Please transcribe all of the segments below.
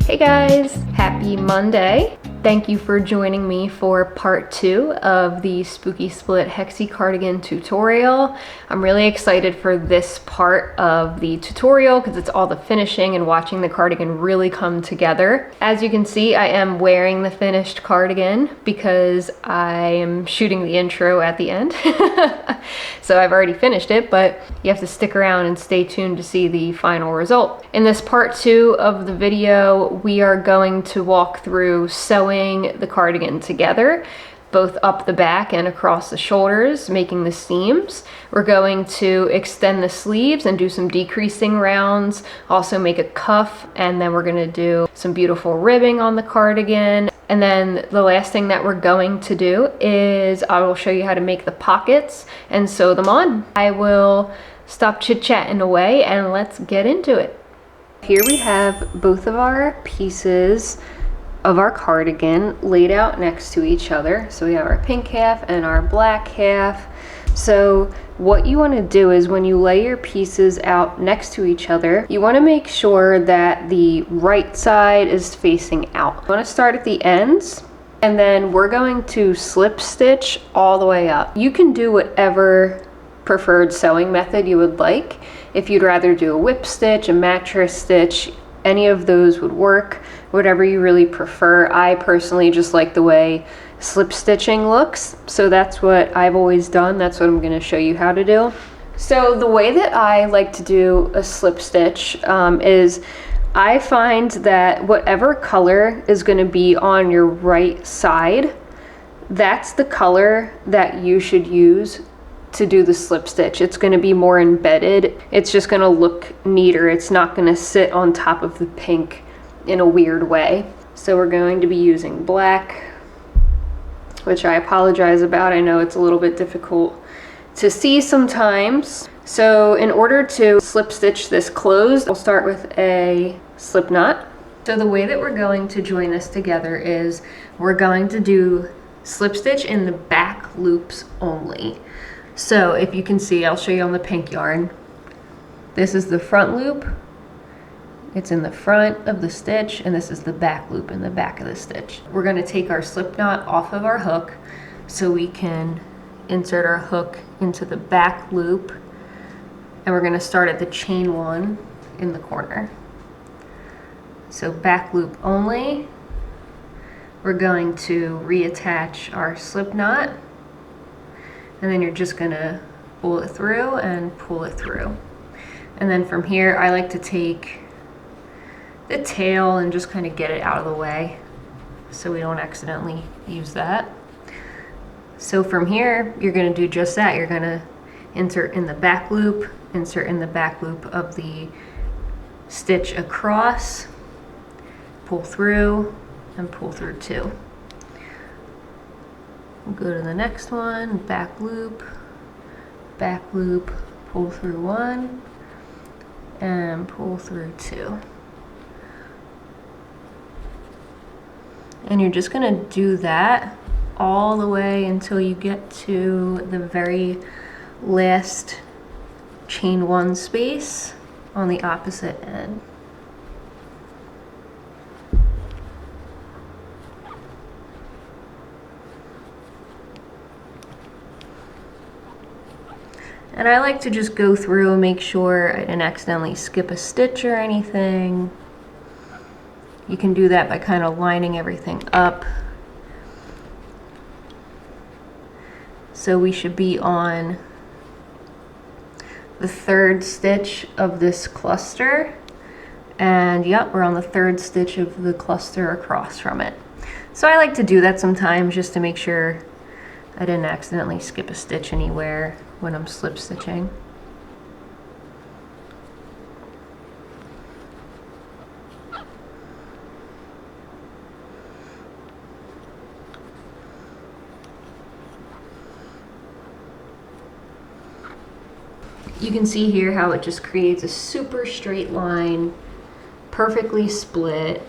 Hey guys, happy Monday. Thank you for joining me for part 2 of the Spooky Split Hexi Cardigan tutorial. I'm really excited for this part of the tutorial because it's all the finishing and watching the cardigan really come together. As you can see, I am wearing the finished cardigan because I am shooting the intro at the end. So I've already finished it, but you have to stick around and stay tuned to see the final result. In this part 2 of the video, we are going to walk through sewing the cardigan together, both up the back and across the shoulders, making the seams. We're going to extend the sleeves and do some decreasing rounds, also make a cuff, and then we're going to do some beautiful ribbing on the cardigan. And then the last thing that we're going to do is I will show you how to make the pockets and sew them on. I will stop chit-chatting away and let's get into it. Here we have both of our pieces of our cardigan laid out next to each other. So we have our pink half and our black half. So what you want to do is when you lay your pieces out next to each other, you want to make sure that the right side is facing out. You want to start at the ends, and then we're going to slip stitch all the way up. You can do whatever preferred sewing method you would like. If you'd rather do a whip stitch, a mattress stitch, any of those would work, whatever you really prefer. I personally just like the way slip stitching looks, so that's what I've always done. That's what I'm going to show you how to do. So the way that I like to do a slip stitch is I find that whatever color is going to be on your right side, that's the color that you should use to do the slip stitch. It's going to be more embedded. It's just going to look neater. It's not going to sit on top of the pink in a weird way. So we're going to be using black, which I apologize about. I know it's a little bit difficult to see sometimes. So in order to slip stitch this closed, we'll start with a slip knot. So the way that we're going to join this together is we're going to do slip stitch in the back loops only. So if you can see, I'll show you on the pink yarn. This is the front loop. It's in the front of the stitch, and this is the back loop in the back of the stitch. We're going to take our slip knot off of our hook so we can insert our hook into the back loop, and we're going to start at the chain 1 in the corner. So back loop only. We're going to reattach our slip knot, and then you're just going to pull it through and pull it through. And then from here, I like to take the tail and just kind of get it out of the way so we don't accidentally use that. So from here, you're going to do just that. You're going to insert in the back loop, insert in the back loop of the stitch across, pull through, and pull through 2. We'll go to the next one, back loop, pull through 1, and pull through 2. And you're just going to do that all the way until you get to the very last chain 1 space on the opposite end. And I like to just go through and make sure I didn't accidentally skip a stitch or anything. You can do that by kind of lining everything up. So we should be on the 3rd stitch of this cluster. And yep, we're on the 3rd stitch of the cluster across from it. So I like to do that sometimes just to make sure I didn't accidentally skip a stitch anywhere when I'm slip stitching. You can see here how it just creates a super straight line, perfectly split.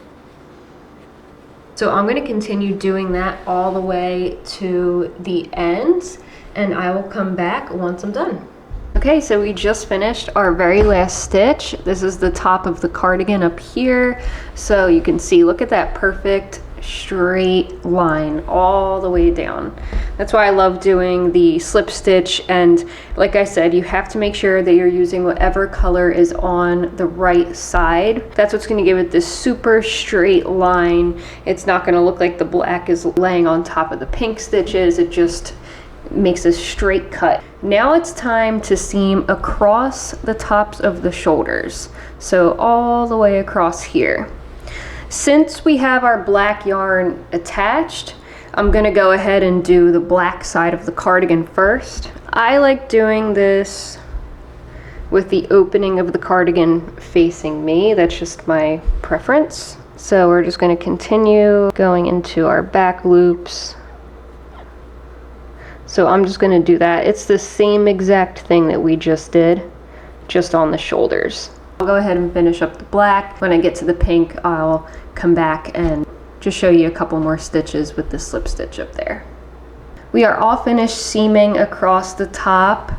So I'm going to continue doing that all the way to the ends, and I will come back once I'm done. Okay, so we just finished our very last stitch. This is the top of the cardigan up here. So you can see, look at that perfect straight line all the way down. That's why I love doing the slip stitch, and like I said, you have to make sure that you're using whatever color is on the right side. That's what's going to give it this super straight line. It's not going to look like the black is laying on top of the pink stitches. It just makes a straight cut. Now it's time to seam across the tops of the shoulders, so all the way across here. Since we have our black yarn attached, I'm gonna go ahead and do the black side of the cardigan first. I like doing this with the opening of the cardigan facing me. That's just my preference. So we're just gonna continue going into our back loops. So I'm just gonna do that. It's the same exact thing that we just did, just on the shoulders. I'll go ahead and finish up the black. When I get to the pink, I'll come back and just show you a couple more stitches with the slip stitch up there. We are all finished seaming across the top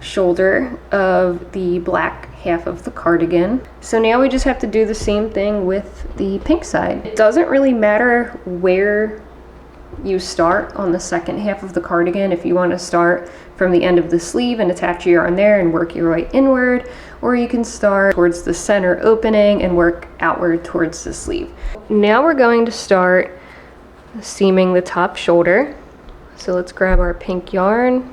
shoulder of the black half of the cardigan. So now we just have to do the same thing with the pink side. It doesn't really matter where you start on the second half of the cardigan. If you want to start from the end of the sleeve and attach your yarn there and work your way inward, or you can start towards the center opening and work outward towards the sleeve. Now we're going to start seaming the top shoulder. So let's grab our pink yarn.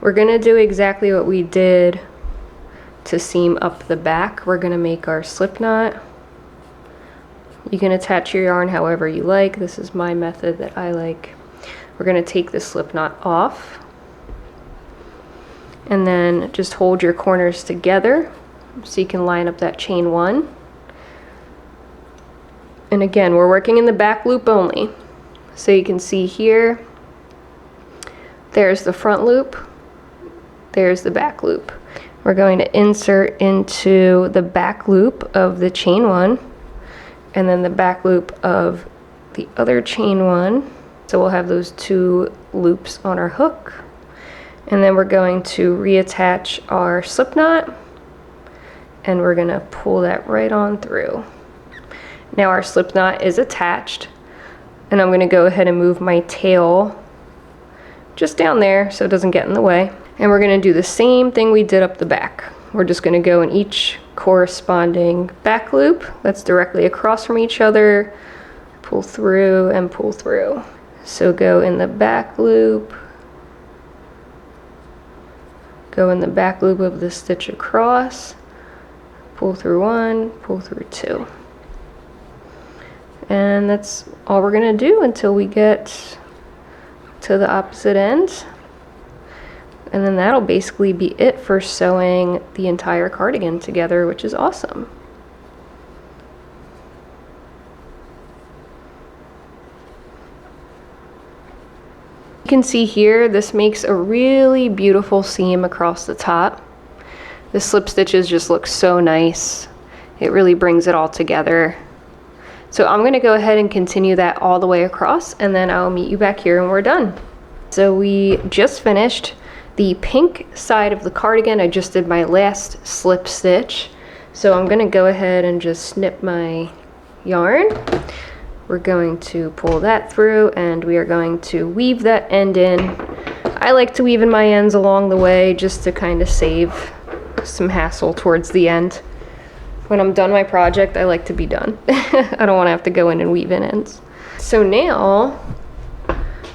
We're going to do exactly what we did to seam up the back. We're going to make our slip knot. You can attach your yarn however you like. This is my method that I like. We're going to take the slip knot off and then just hold your corners together so you can line up that chain one. And again, we're working in the back loop only. So you can see here, there's the front loop, there's the back loop. We're going to insert into the back loop of the chain one, and then the back loop of the other chain one. So we'll have those two loops on our hook. And then we're going to reattach our slip knot, and we're gonna pull that right on through. Now our slip knot is attached, and I'm gonna go ahead and move my tail just down there so it doesn't get in the way. And we're gonna do the same thing we did up the back. We're just gonna go in each corresponding back loop that's directly across from each other, pull through and pull through. So go in the back loop, go in the back loop of the stitch across, pull through one, pull through two. And that's all we're gonna do until we get to the opposite end. And then that'll basically be it for sewing the entire cardigan together, which is awesome. You can see here, this makes a really beautiful seam across the top. The slip stitches just look so nice. It really brings it all together. So I'm gonna go ahead and continue that all the way across, and then I'll meet you back here when we're done. So we just finished the pink side of the cardigan. I just did my last slip stitch. So I'm gonna go ahead and just snip my yarn. We're going to pull that through, and we are going to weave that end in. I like to weave in my ends along the way just to kind of save some hassle towards the end. When I'm done my project, I like to be done. I don't want to have to go in and weave in ends. So now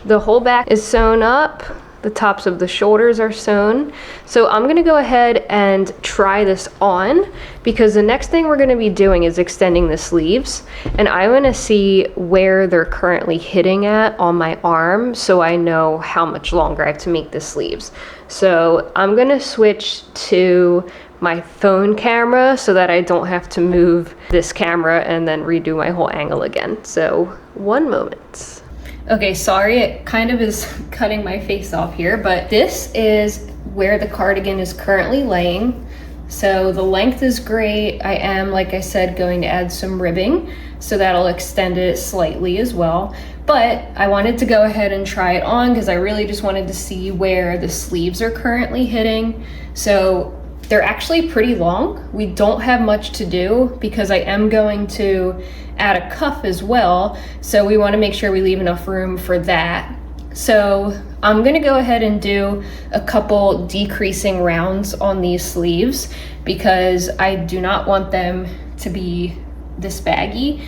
the whole back is sewn up. The tops of the shoulders are sewn. So I'm gonna go ahead and try this on, because the next thing we're gonna be doing is extending the sleeves, and I wanna see where they're currently hitting at on my arm so I know how much longer I have to make the sleeves. So I'm gonna switch to my phone camera so that I don't have to move this camera and then redo my whole angle again. So one moment. Okay, sorry, it kind of is cutting my face off here, but this is where the cardigan is currently laying. So the length is great. I am, like I said, going to add some ribbing, so that'll extend it slightly as well. But I wanted to go ahead and try it on because I really just wanted to see where the sleeves are currently hitting. So they're actually pretty long. We don't have much to do because I am going to add a cuff as well. So we want to make sure we leave enough room for that. So I'm gonna go ahead and do a couple decreasing rounds on these sleeves because I do not want them to be this baggy.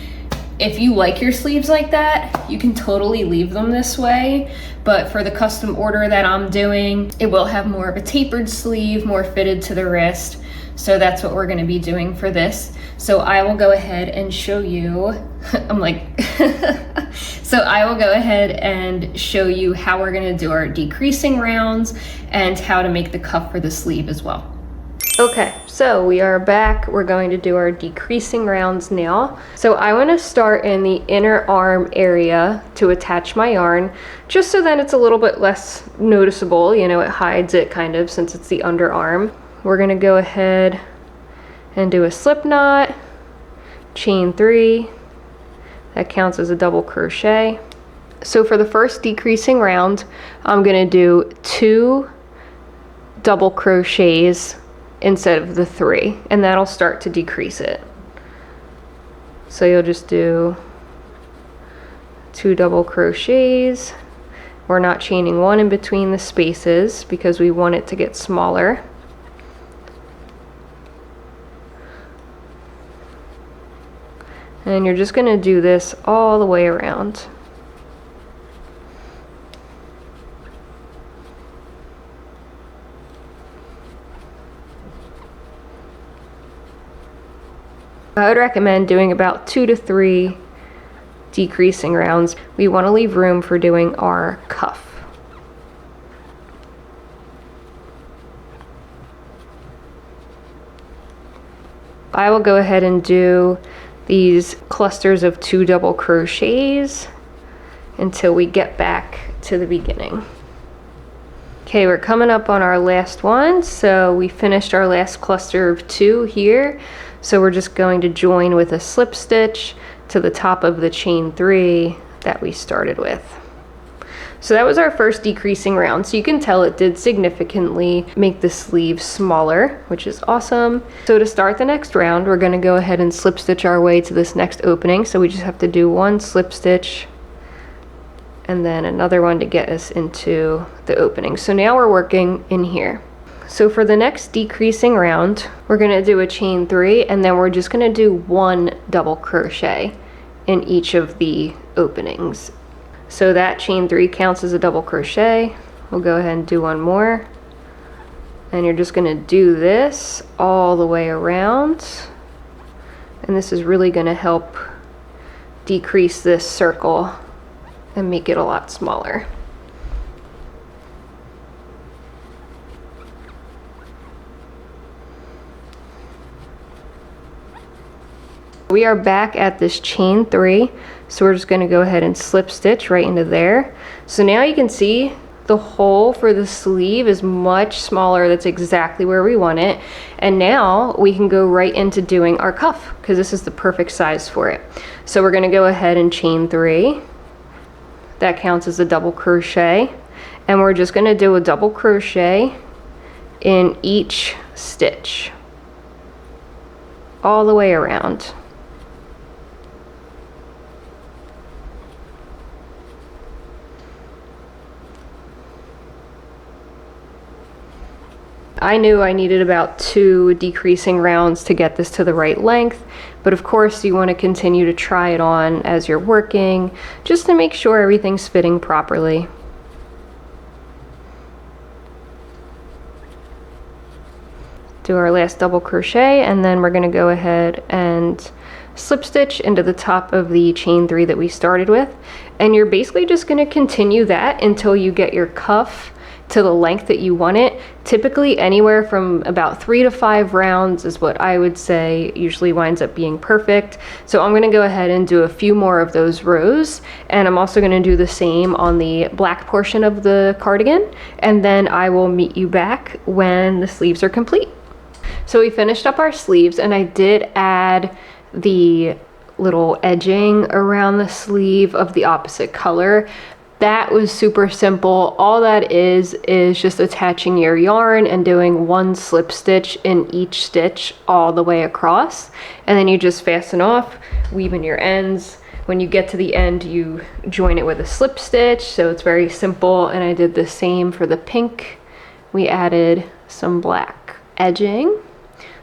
If you like your sleeves like that, you can totally leave them this way, but for the custom order that I'm doing, it will have more of a tapered sleeve, more fitted to the wrist. So that's what we're gonna be doing for this. So I will go ahead and show you, I'm like, so I will go ahead and show you how we're gonna do our decreasing rounds and how to make the cuff for the sleeve as well. Okay, so we are back. We're going to do our decreasing rounds now. So I want to start in the inner arm area to attach my yarn, just so then it's a little bit less noticeable. You know, it hides it kind of since it's the underarm. We're going to go ahead and do a slip knot, chain 3. That counts as a double crochet. So for the first decreasing round, I'm going to do 2 double crochets instead of the 3, and that'll start to decrease it. So you'll just do 2 double crochets. We're not chaining 1 in between the spaces because we want it to get smaller. And you're just going to do this all the way around. I would recommend doing about 2 to 3 decreasing rounds. We want to leave room for doing our cuff. I will go ahead and do these clusters of 2 double crochets until we get back to the beginning. Okay, we're coming up on our last one, so we finished our last cluster of 2 here. So we're just going to join with a slip stitch to the top of the chain 3 that we started with. So that was our first decreasing round. So you can tell it did significantly make the sleeve smaller, which is awesome. So to start the next round, we're going to go ahead and slip stitch our way to this next opening. So we just have to do 1 slip stitch and then another one to get us into the opening. So now we're working in here. So for the next decreasing round, we're going to do a chain 3, and then we're just going to do 1 double crochet in each of the openings. So that chain 3 counts as a double crochet. We'll go ahead and do 1 more. And you're just going to do this all the way around. And this is really going to help decrease this circle and make it a lot smaller. We are back at this chain 3, so we're just going to go ahead and slip stitch right into there. So now you can see the hole for the sleeve is much smaller. That's exactly where we want it. And now we can go right into doing our cuff because this is the perfect size for it. So we're going to go ahead and chain 3. That counts as a double crochet. And we're just going to do a double crochet in each stitch all the way around. I knew I needed about 2 decreasing rounds to get this to the right length, but of course you want to continue to try it on as you're working, just to make sure everything's fitting properly. Do our last double crochet, and then we're going to go ahead and slip stitch into the top of the chain 3 that we started with, and you're basically just going to continue that until you get your cuff to the length that you want it. Typically anywhere from about 3 to 5 rounds is what I would say usually winds up being perfect. So I'm going to go ahead and do a few more of those rows, and I'm also going to do the same on the black portion of the cardigan, and then I will meet you back when the sleeves are complete. So we finished up our sleeves, and I did add the little edging around the sleeve of the opposite color. That was super simple. All that is just attaching your yarn and doing one slip stitch in each stitch all the way across. And then you just fasten off, weaving your ends. When you get to the end, you join it with a slip stitch. So it's very simple. And I did the same for the pink. We added some black edging.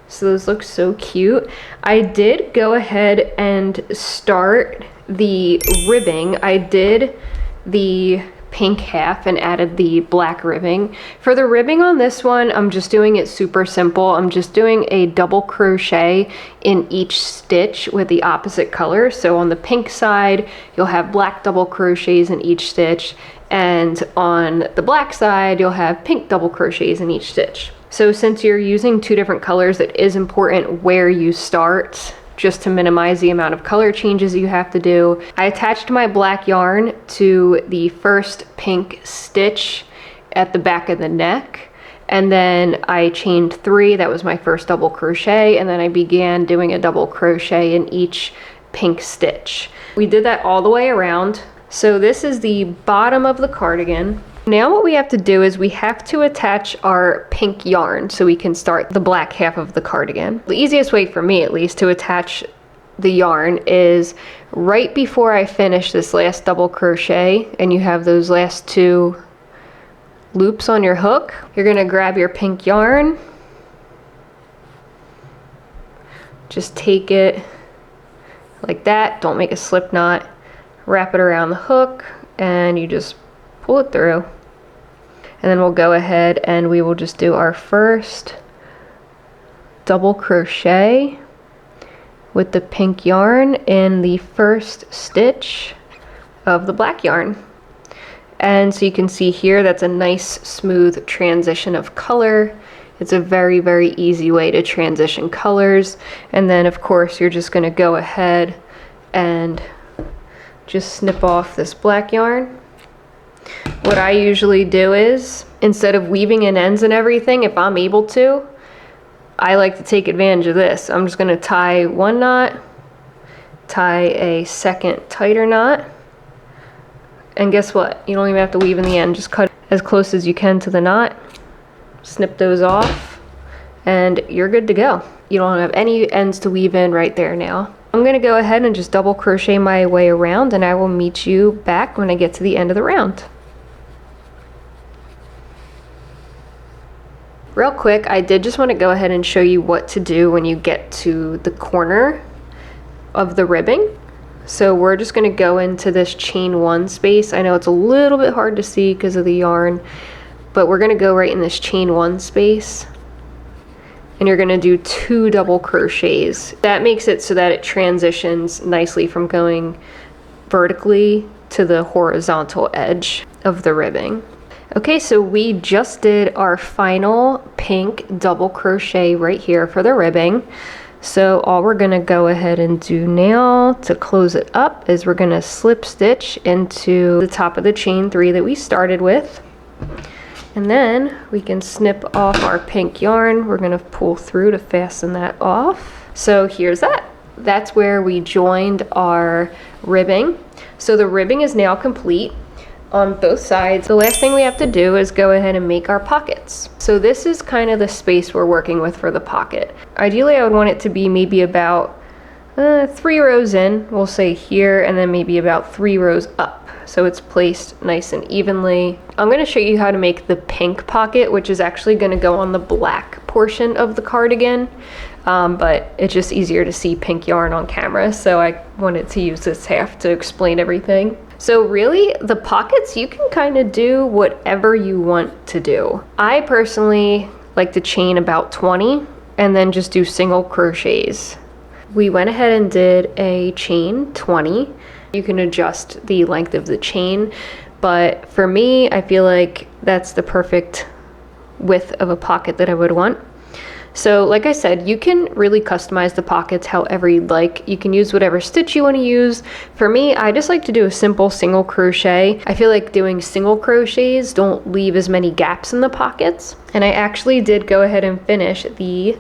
So those look so cute. I did go ahead and start the ribbing. I did the pink half and added the black ribbing. For the ribbing on this one, I'm just doing it super simple. I'm just doing a double crochet in each stitch with the opposite color. So on the pink side, you'll have black double crochets in each stitch, and on the black side, you'll have pink double crochets in each stitch. So since you're using two different colors, it is important where you start, just to minimize the amount of color changes you have to do. I attached my black yarn to the first pink stitch at the back of the neck, and then I chained 3. That was my first double crochet, and then I began doing a double crochet in each pink stitch. We did that all the way around. So this is the bottom of the cardigan. Now what we have to do is we have to attach our pink yarn so we can start the black half of the cardigan. The easiest way for me, at least, to attach the yarn is right before I finish this last double crochet and you have those last 2 loops on your hook. You're gonna grab your pink yarn, just take it like that, don't make a slip knot, wrap it around the hook, and you just pull it through. And then we'll go ahead and we will just do our first double crochet with the pink yarn in the first stitch of the black yarn. And so you can see here, that's a nice smooth transition of color. It's a very, very easy way to transition colors. And then of course you're just gonna go ahead and just snip off this black yarn. What I usually do is, instead of weaving in ends and everything, if I'm able to, I like to take advantage of this. I'm just gonna tie 1 knot, tie a second tighter knot, and guess what? You don't even have to weave in the end. Just cut as close as you can to the knot, snip those off, and you're good to go. You don't have any ends to weave in right there now. I'm gonna go ahead and just double crochet my way around, and I will meet you back when I get to the end of the round. Real quick, I did just want to go ahead and show you what to do when you get to the corner of the ribbing. So we're just going to go into this chain 1 space. I know it's a little bit hard to see because of the yarn, but we're going to go right in this chain 1 space. And you're going to do 2 double crochets. That makes it so that it transitions nicely from going vertically to the horizontal edge of the ribbing. Okay, so we just did our final pink double crochet right here for the ribbing. So all we're gonna go ahead and do now to close it up is we're gonna slip stitch into the top of the chain 3 that we started with. And then we can snip off our pink yarn. We're gonna pull through to fasten that off. So here's that. That's where we joined our ribbing. So the ribbing is now complete on both sides. The last thing we have to do is go ahead and make our pockets. So this is kind of the space we're working with for the pocket. Ideally, I would want it to be maybe about 3 rows in, we'll say here, and then maybe about 3 rows up. So it's placed nice and evenly. I'm gonna show you how to make the pink pocket, which is actually gonna go on the black portion of the cardigan. But it's just easier to see pink yarn on camera, so I wanted to use this half to explain everything. So really, the pockets, you can kind of do whatever you want to do. I personally like to chain about 20 and then just do single crochets. We went ahead and did a chain 20. You can adjust the length of the chain, but for me, I feel like that's the perfect width of a pocket that I would want. So like I said, you can really customize the pockets however you'd like. You can use whatever stitch you want to use. For me, I just like to do a simple single crochet. I feel like doing single crochets don't leave as many gaps in the pockets. And I actually did go ahead and finish the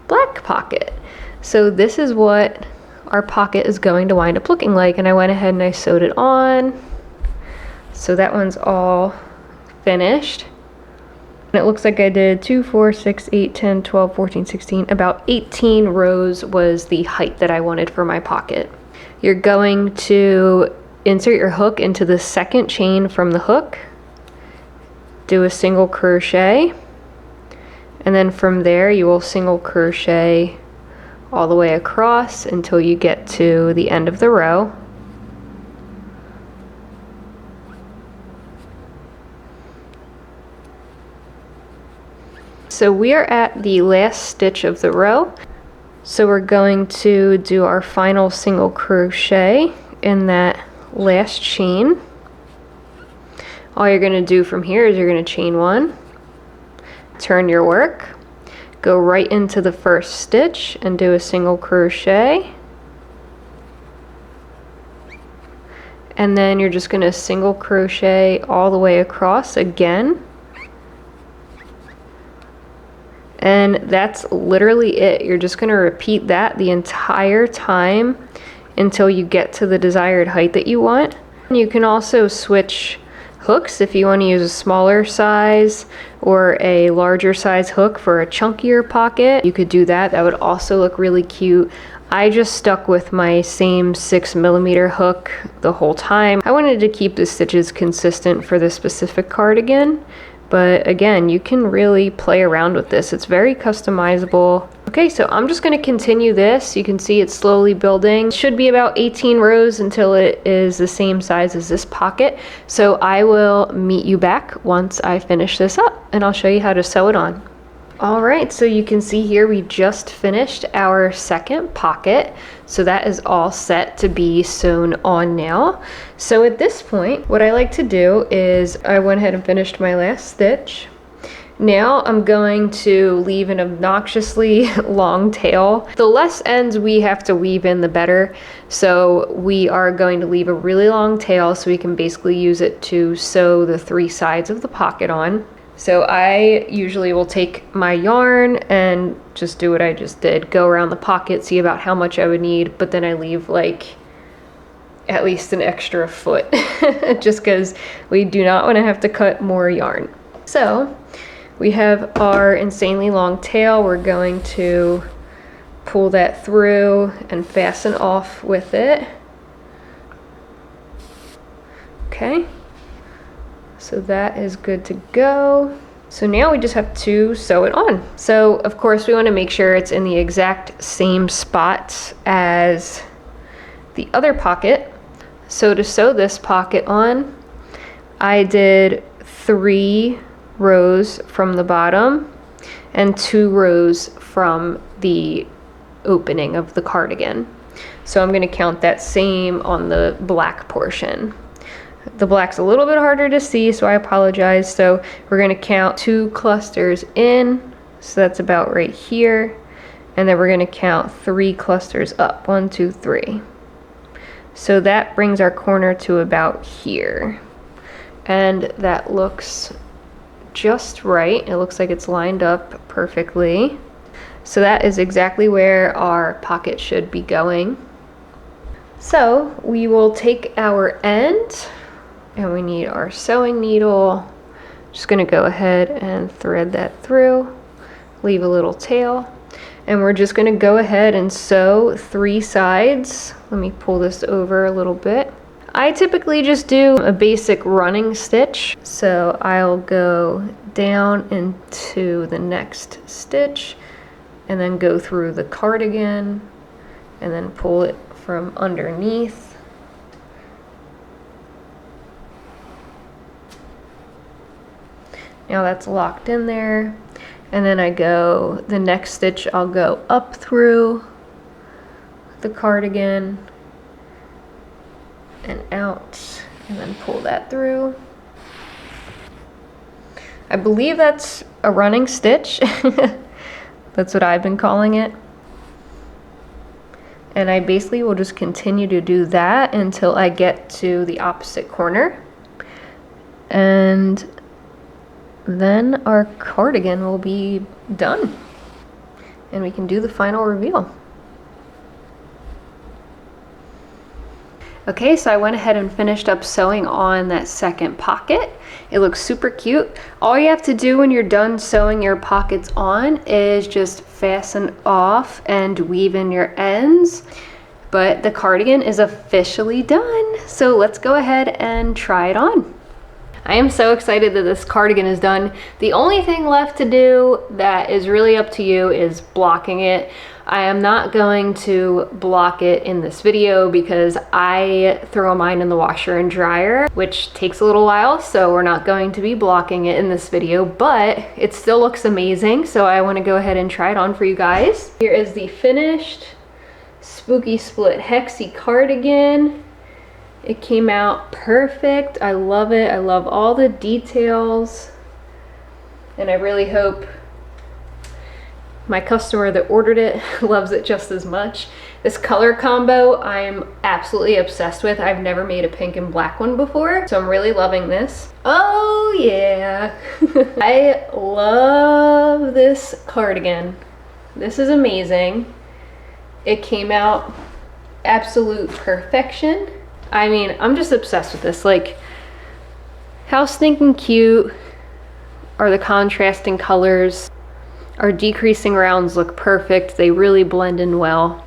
black pocket. So this is what our pocket is going to wind up looking like. And I went ahead and I sewed it on. So that one's all finished. And it looks like I did 2, 4, 6, 8, 10, 12, 14, 16, about 18 rows was the height that I wanted for my pocket. You're going to insert your hook into the second chain from the hook, do a single crochet, and then from there you will single crochet all the way across until you get to the end of the row. So we are at the last stitch of the row. So we're going to do our final single crochet in that last chain. All you're going to do from here is you're going to chain 1, turn your work, go right into the first stitch and do a single crochet. And then you're just going to single crochet all the way across again. And that's literally it. You're just going to repeat that the entire time until you get to the desired height that you want. You can also switch hooks if you want to use a smaller size or a larger size hook for a chunkier pocket. You could do that. That would also look really cute. I just stuck with my same 6mm hook the whole time. I wanted to keep the stitches consistent for this specific cardigan. But again, you can really play around with this. It's very customizable. Okay, so I'm just going to continue this. You can see it's slowly building. It should be about 18 rows until it is the same size as this pocket. So I will meet you back once I finish this up, and I'll show you how to sew it on. Alright, so you can see here we just finished our second pocket. So that is all set to be sewn on now. So at this point, what I like to do is I went ahead and finished my last stitch. Now I'm going to leave an obnoxiously long tail. The less ends we have to weave in, the better. So we are going to leave a really long tail so we can basically use it to sew the 3 sides of the pocket on. So I usually will take my yarn and just do what I just did. Go around the pocket, see about how much I would need, but then I leave like at least an extra foot just because we do not want to have to cut more yarn. So we have our insanely long tail. We're going to pull that through and fasten off with it. Okay. So that is good to go. So now we just have to sew it on. So of course we want to make sure it's in the exact same spot as the other pocket. So to sew this pocket on, I did 3 rows from the bottom and 2 rows from the opening of the cardigan. So I'm going to count that same on the black portion. The black's a little bit harder to see, so I apologize. So we're going to count 2 clusters in, so that's about right here. And then we're going to count 3 clusters up, 1, 2, 3. So that brings our corner to about here. And that looks just right. It looks like it's lined up perfectly. So that is exactly where our pocket should be going. So we will take our end, and we need our sewing needle. Just gonna go ahead and thread that through, leave a little tail, and we're just gonna go ahead and sew 3 sides. Let me pull this over a little bit. I typically just do a basic running stitch. So I'll go down into the next stitch and then go through the cardigan and then pull it from underneath. Now that's locked in there, and then I go, the next stitch I'll go up through the cardigan and out, and then pull that through. I believe that's a running stitch. That's what I've been calling it. And I basically will just continue to do that until I get to the opposite corner. And then our cardigan will be done. And we can do the final reveal. Okay, so I went ahead and finished up sewing on that second pocket. It looks super cute. All you have to do when you're done sewing your pockets on is just fasten off and weave in your ends. But the cardigan is officially done. So let's go ahead and try it on. I am so excited that this cardigan is done. The only thing left to do that is really up to you is blocking it. I am not going to block it in this video because I throw mine in the washer and dryer, which takes a little while, so we're not going to be blocking it in this video, but it still looks amazing, so I want to go ahead and try it on for you guys. Here is the finished Spooky Split Hexi Cardigan. It came out perfect. I love it. I love all the details, and I really hope my customer that ordered it loves it just as much. This color combo I'm absolutely obsessed with. I've never made a pink and black one before, so I'm really loving this. Oh yeah. I love this cardigan. This is amazing. It came out absolute perfection. I mean, I'm just obsessed with this. Like, how stinking cute are the contrasting colors? Our decreasing rounds look perfect. They really blend in well.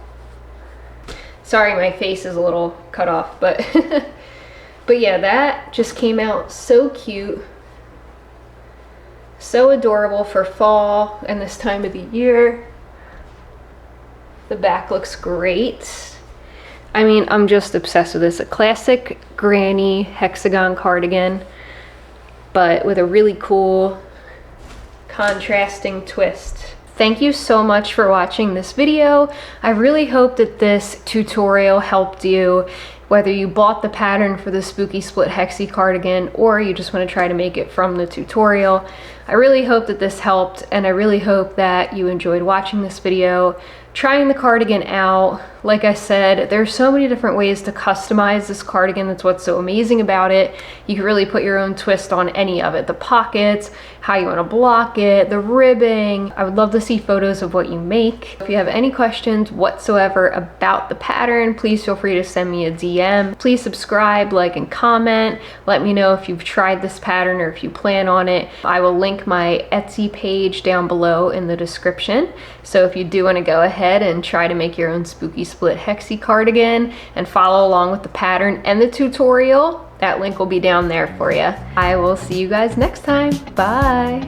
Sorry, my face is a little cut off, but but yeah, that just came out so cute. So adorable for fall and this time of the year. The back looks great. I mean, I'm just obsessed with this. A classic granny hexagon cardigan, but with a really cool contrasting twist. Thank you so much for watching this video. I really hope that this tutorial helped you, whether you bought the pattern for the Spooky Split Hexi cardigan or you just want to try to make it from the tutorial. I really hope that this helped, and I really hope that you enjoyed watching this video, trying the cardigan out. Like I said, there's so many different ways to customize this cardigan. That's what's so amazing about it. You can really put your own twist on any of it. The pockets, how you want to block it, the ribbing. I would love to see photos of what you make. If you have any questions whatsoever about the pattern, please feel free to send me a DM. Please subscribe, like, and comment. Let me know if you've tried this pattern or if you plan on it. I will link my Etsy page down below in the description. So if you do want to go ahead and try to make your own Spooky Split Hexi cardigan and follow along with the pattern and the tutorial, that link will be down there for you. I will see you guys next time. Bye.